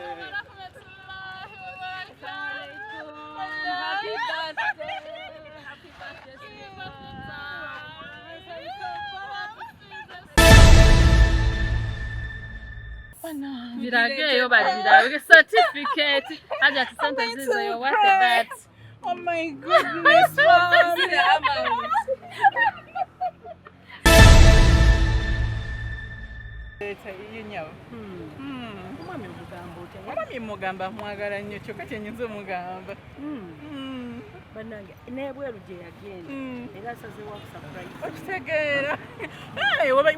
Happy birthday. Happy birthday, sweetheart. Virageyo badira with a certificate. I just sent a sister. What's that? Oh my goodness, Mom. Omwami mugamba mwagala nnyo kyokka kyenyinza omugamba. Bannange n'ebweru gye yagenda era asazeewo okusapurayiza. Okitegeera.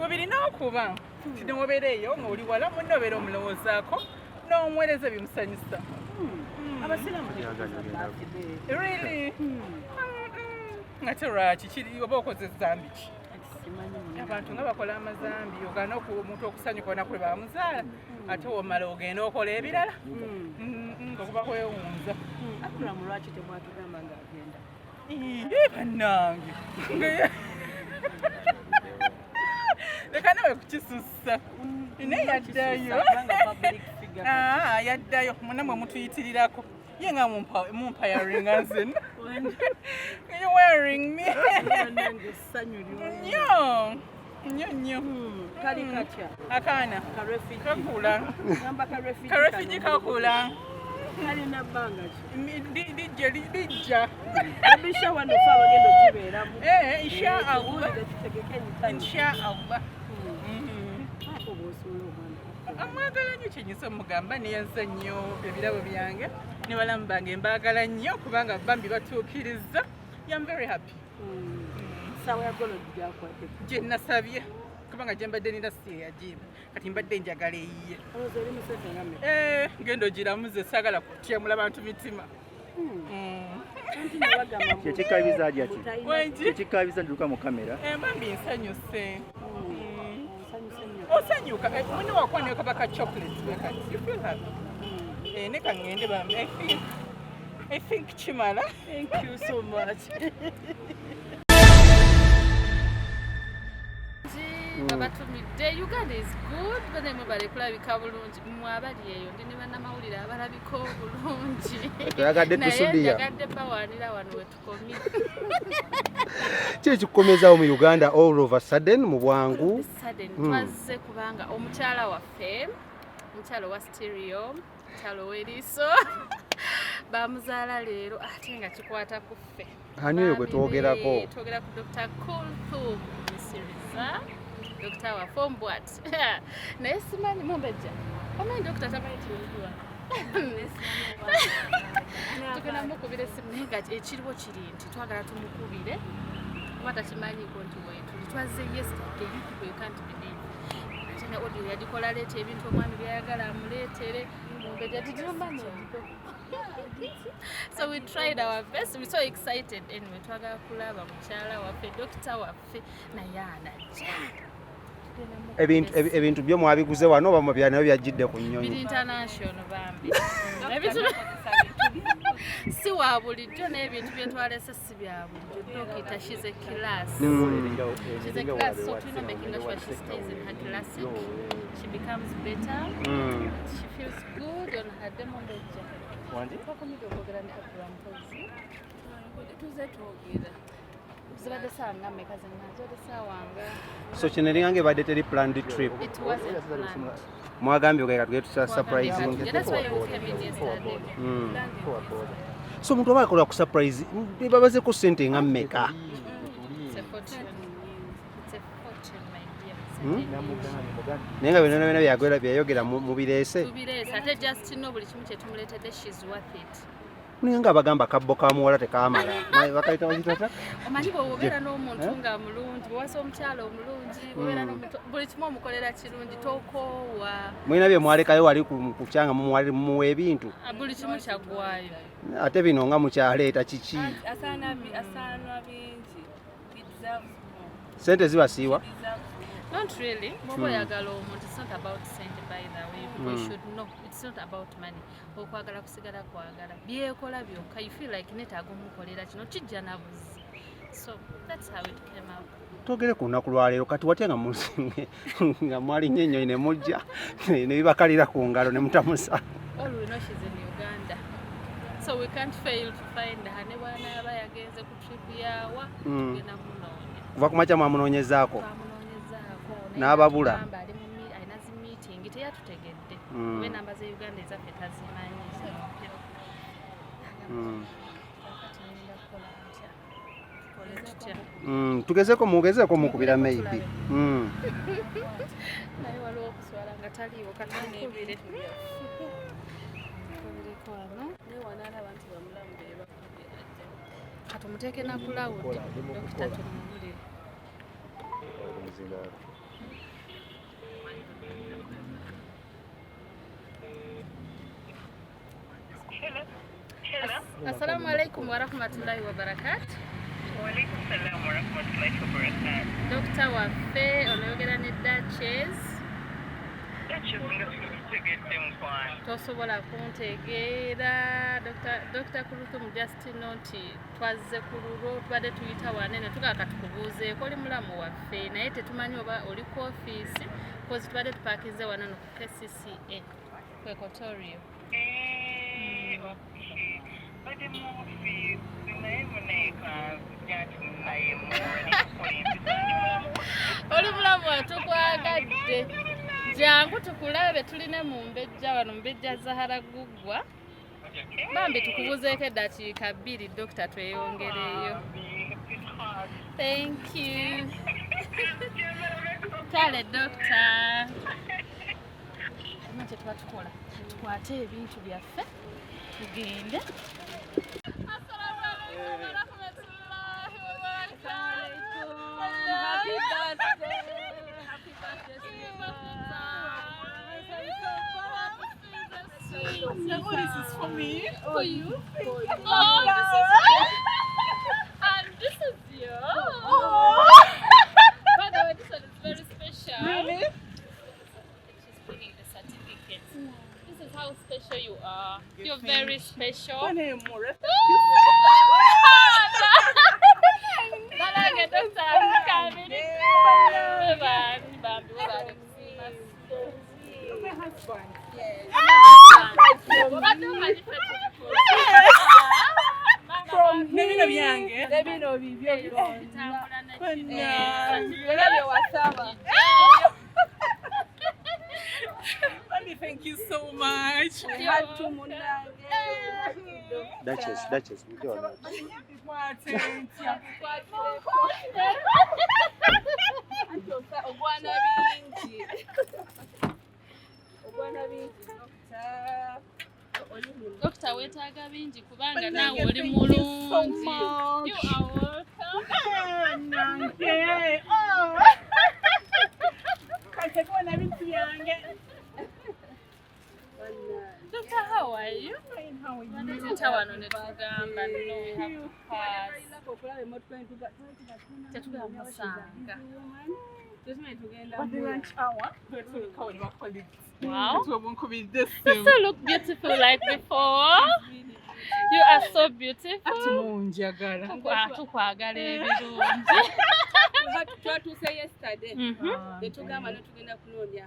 Webirina okuba. Kino wobeera eyo ng'oli wala munno obeera omulowoozaako n'omuweereza bimusanyusa. Abasiraamu Really? Ngate lwaki kiri oba okoze zambi ki? Abantu nga bakola amazambi ogaana omuntu okusanyuka olunaku lwe bamuzaala ate womala ogenda okola ebirala okuba kwewunza. Acram lwaki temwatugamba ng'agenda? Bannange leka nawe kukisussa naye yaddayo yaddayo munamwe mutuyitirirako ye nga mumpayaringa nze you wearing me nnyo kali katya akaana kakula karefugee kakula kalina bbanga ki lijja abisha wano fa bagenda ogibeeramu inshaallah amwagala nnyo kyenyisa omugamba neyanza nnyo ebirabo byange ne balamu bange mbaagala nnyo kubanga bambi batuukiriza. I'm very happy. Sawa ya golo gyakwate gye nasabye kubanga gye mbadde nina siyagiba kati mbadde njagala eyiye ngendo ogiramuze saagala kutyamula bantu mitima. Kyekikaabiza gyaki? Kyekikaabiza nduka mu kamera. Bambi nsanyuse. Osanyuka mwene wakwana kabaka chocolate bekati you feel happy. Neka ngende bambi I think chimala. Thank you so much. Baba tumidde Uganda is good bane mubale kulabika bulungi mwabali eyo ndi ne bannamawulire abalabika obulungi toyagadde tusudiya yagadde bawanira wano wetukomye kikukomezaawo mu Uganda all of a sudden mu bwangu twazze kubanga omukyala waffe omukyala wa stereo omukyala w'eriiso bamuzaala leero ate nga kikwata ku ffe ani oyo gwe twogerako ku Dr. Kuluthum Misiriza Dr. wa Fombwat naye simanyi mumbejja omanyi Dr. tamanyi kiruwa tugenda mukubira essimu naye nga ekiriwo kiri nti twagala tumukubire kuba takimanyiiko nti weetuli twazze yesterday you can't believe ate ne audio yagikola leeta ebintu omwami byayagala amuleetere mumbejja titumanyi so we tried our best. We so excited anyway. Twagala kulaba mukyala waffe Dr. waffe naye anajja. Ebintu byo mwabiguze wano oba mubyanayo byajjidde ku nnyonyi? Biri international bambi. Si wa bulijjo n'ebintu bye twalese si bya bulijjo. Dokita she's a class. She's a class, so we're making sure she stays in her classic. She becomes better. She feels good on her demo. Wandi? Twakomidde okwogera ne Acram mpozi. Tuze twogera. Zibadde saa nga mmeka ze nazo sawanga. So kino eringange ebadde teri planned trip. It wasn't planned. Mwagambye okeka tugende tusa surprising. That's why we came in yesterday. So omuntu oba akola ku surprise babazeko ssente nga mmeka? It's a fortune. It's a fortune, my dear. Naye nga byonna byayogera mubireese? Tubireese ate just no buli kimu kye tumuleetedde she's worth it. Naye nga bagamba kabbo ka muwala tekaamala. Bakayita bagitata? Omanyi bw'obeera n'omuntu nga mulungi bw'owasa omukyala omulungi bw'obeera n'omuntu buli kimu omukolera kirungi tokoowa. Mwina bye mwalekayo wali ku kyanga mumuwa ebintu? Buli kimu kyaggwayo. Ate bino nga mukyaleeta kiki? Asaana bingi. Sente zibasiiwa? Not really. Bw'oba oyagala omuntu, it's not about sente by the way. People should know. It's not about money. Okwagala kusigala kwagala. Byekola byokka. You feel like neetaaga omukolera kino kijja na buzi. So that's how it came out. Twogere ku lunaku lwaleero kati watya nga musinge nga mwali nnyo ennyonyi ne mujja ne bibakalira ku ngalo ne mutamusa. all we know she's in Uganda. So we can't fail to find her. Ne bwana yagenze ku trip yawa tugenda munoonya. Kuva ku makya mwamunoonyezaako. Twamunoonyezaako. N'ababula. Ali mu ayina zi meeting teyatutegedde. We namba ze Uganda ezaffe tazimanyi zino. Tugezeeko mukubira maybe. Naye waliwo okuswala nga taliiwo katukubire. Katumuteeke na kulawudi dokita tumubulire. Assalamu alaikum wa rahmatullahi wa barakatuh. Wa alaikum salam wa rahmatullahi wa barakatuh. Dr. Waffe onayogera ne Duchess. Duchess nga tutegedde mukwano. Tosobola kuntegeera Dr. Kuluthum just noti twazze ku lulwo tubadde tuyita wane ne tugaaka tukubuuzeeko oli mulamu waffe naye tetumanyi oba oli ku ofiisi kozi tubadde tupaakinze wano no ku KCCA ku Equatorio. Bade mu ofiisi naye muneekanzija naye oli mulamu watukwagadde jangu tukulabe tulina mu mbejja wano mbejja Zahara Gugwa bambi tukubuzeeko eddakiika 2 dokita tweyongereyo. Thank you. Kale dokita alina kye tuba tukola tukwate ebintu byaffe tugende. Assalamu alaikum wa rahmatullahi wa barakatuh. Happy birthday. Happy birthday to you. Oh, this is for me. For you? Oh, this is you. And this is you. By the way, this one is very special. Really? She's bringing the certificate. This is how special you are. You're very special. Malanga Dr. Kamini. Bambi, My husband. yes. From Nebino Byange. Nebino bibyo Baby, thank you so much. Duchess, mjona. Dokita weetaaga bingi kubanga naawe oli mulungi. You are welcome. Nange. Kate kuona bintu byange. Doctor, how are you? Fine, how are you? Wanetuyita wano ne tugamba no we have to pass. Tetugamba musanga. But the lunch hour, we're going to call your colleagues. Wow. You You still look beautiful like before. You are so beautiful. Tukwagala ebirungi. Twatuuse yesterday. Netugamba netugenda kunoonya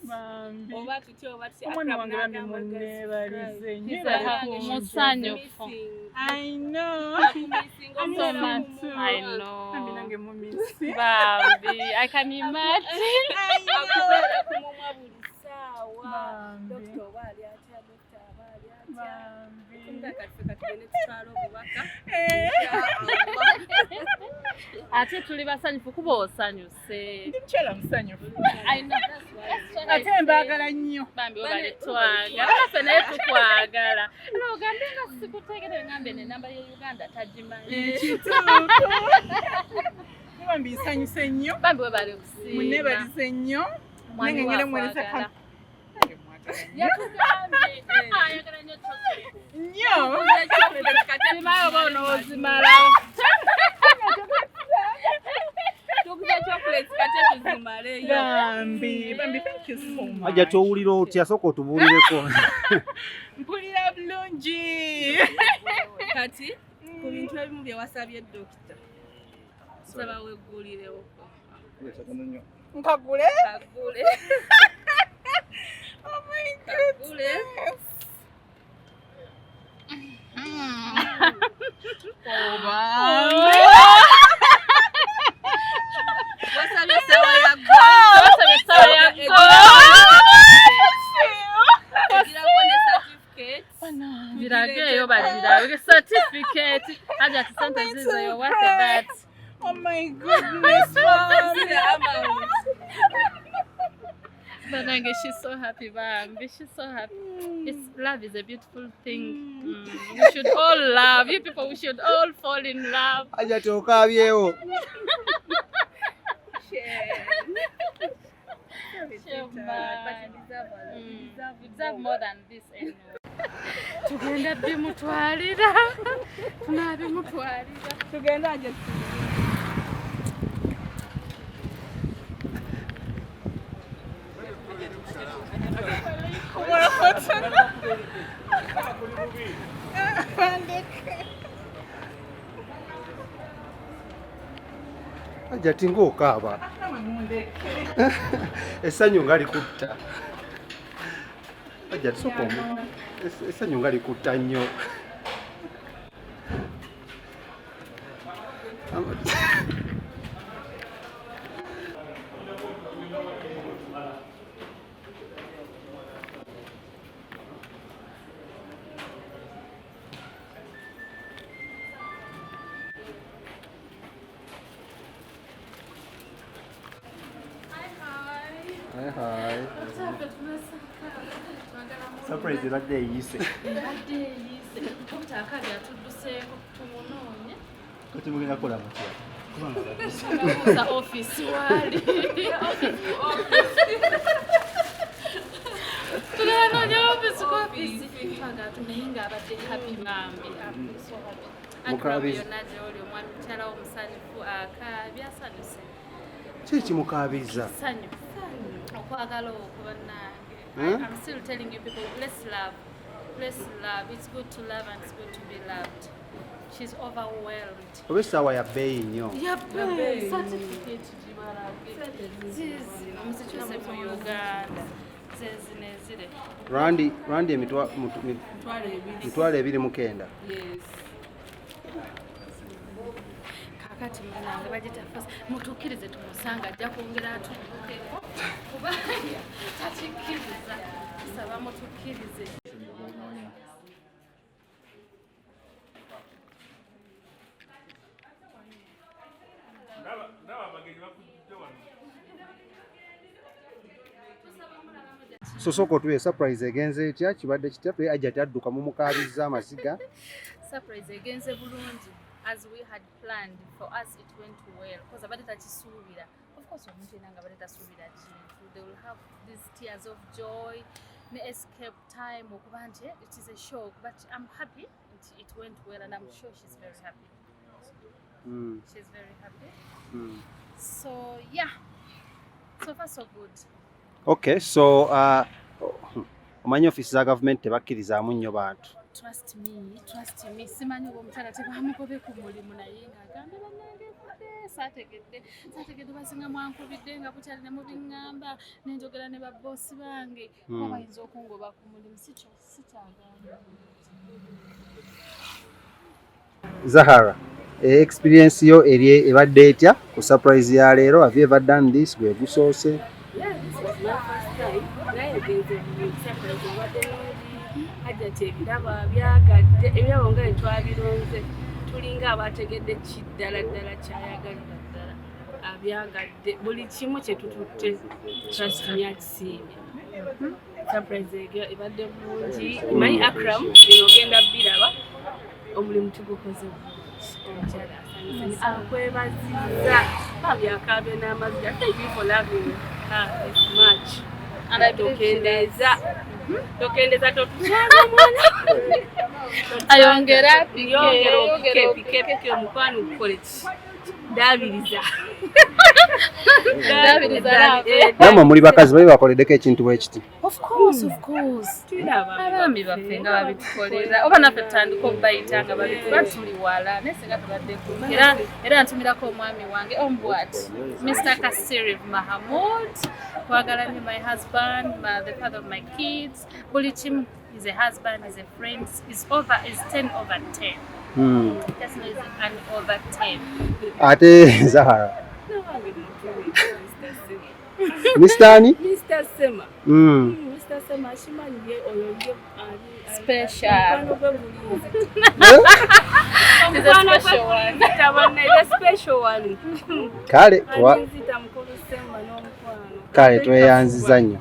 Bambi. oba tutya oba tutya Omwana wange Acram bambi munneebalize nnyo. Musanyufu. I know. So much. I know. Bambi nange mumisi. Bambi, I can imagine. akubeera ku mumwa buli ssaawa. Bambi. Dokita oba ali atya, dokita aba ali atya. Bambi. Tunda kaffe katugende tutwale obubaka. Ate tuli basanyufu kuba osanyuse. Ndi mukyala musanyufu. I know. Ate mbaagala nnyo. Bambi obale twagala. Naffe naye tukwagala. Era ogambe nga sikutegere ngambe n'ennamba ya Uganda tagimanyi. Bambi nsanyuse nnyo. Bambi webale kusiima. Munneebalize nnyo. Nange ngere mwereza Mwagala. Yatugambye. Ayagala nnyo chocolate. nnyo. Simayo oba onoozimala. Tukuza chocolate kate tuzimaleyo. Bambi, thank you so much. Ajja towulira otya sooka otubuulireko. Mpulira bulungi. Kati ku bintu ebimu bye wasabye dokita. Nsaba weggulirewo. Nkagule. Kagule. Oh my Kagule. goodness. it. I just sent a zizzo. What's that? Oh my goodness, mom. But Nange, she's so happy, Bambi. She's so happy. Love is a beautiful thing. We should all love. You people, we should all fall in love. Aja tokabyewo. We deserve more than this anyway. Tugenda bimutwalira. Tunabimutwalira. Tugenda aje. Aja tingo okaaba. Essanyu nga likutta. Aja tsoko. Essanyu nga likutta nnyo. Hi. Surprise ebadde eyise. Kati mugenda kukola mutya? Kubanga office wali. Tunanoonya office ku office. Tunayenga abadde happy Bambi. So happy. Mukabizza. Oli omwana mukyala w'omusanyufu akaabya asanyuse. Kiki Mukabizza? Essanyu. Okwagala okuba nange. I'm still telling you people, let's love. Let's love. It's good to love and it's good to be loved. She's overwhelmed. Oba essaawa ya bbeeyi nnyo. Yabbe, certificate gibarage. Zizi, omusikyuse mu Uganda. Zezi nezire. Rwandi emitwalo 29. Yes. Kakati munange bagita fast. Mutuukirize tumusanga ajja kwongera atuddukeko. Kubanga takikkiriza. Tusaba mutukkirize. Sosoko otuwe surprise egenze etya kibadde kitya tuye ajja tadduka mu Mukabizza amasiga. Surprise egenze bulungi as we had planned. For us it went well because abadde takisuubira. Of course omuntu yenna nga abadde tasuubira kintu. They will have these tears of joy ne escape time okuba nti it is a shock, but I'm happy it went well and I'm sure she's very happy. She's very happy. So yeah, so far so good. Okay, so omanyi office za government tebakkirizaamu nnyo bantu. Trust me. Simanyi omukyala tebamugobe ku mulimu naye ng'agamba bannange saategedde basinga mwankubidde nga bukyali ne mubiŋŋamba nenjogera ne babboosi bange kuba bayinza okungoba ku mulimu sikyagamba. Zahara, experience yo ebadde etya ku surprise ya leero? Have you ever done this? Gwe gusoose? Yeah, this is my first time. Naye genze surprise obadde hajjati ebirabo byagadde ebirabo nga twabironze tulinga abategedde kiddala ddala kyayagalira ddala abyagadde buli kimu kye tututte trust me akisiimye. Surprise egyo ebadde bulungi. Manyi Acram bino ogenda biraba omulimu tugukoze omukyala asanyusa akwebazizza abyakaabe n'amazzi. Thank you for loving her this much. And I tokendeza totukyala mwana ayongera pike omukwano gukole ki ndabiriza Namwe muli bakazi babe bakoleddeko ekintu bwe kiti. Of course. Abaami baffe nga babitukolera oba naffe tutandika okubayita nga babitukola tuli wala naye singa tubaddeko era ntumirako omwami wange Omuwadde Mr. Kasiriv Mahamud kwagala nnyo my husband, the father of my kids. Buli kimu. He's a husband, he's a friend, he's 10 over 10. Just know he's an over 10. Ate Zahara. Mr. Ani? Mr. Sema. Mr. Mr. Sema ashimanyiye oyo ye Special. He's a special one. A special one. Kale Anzita mukulu Sema n'omukwano. kale tweyanziza nnyo.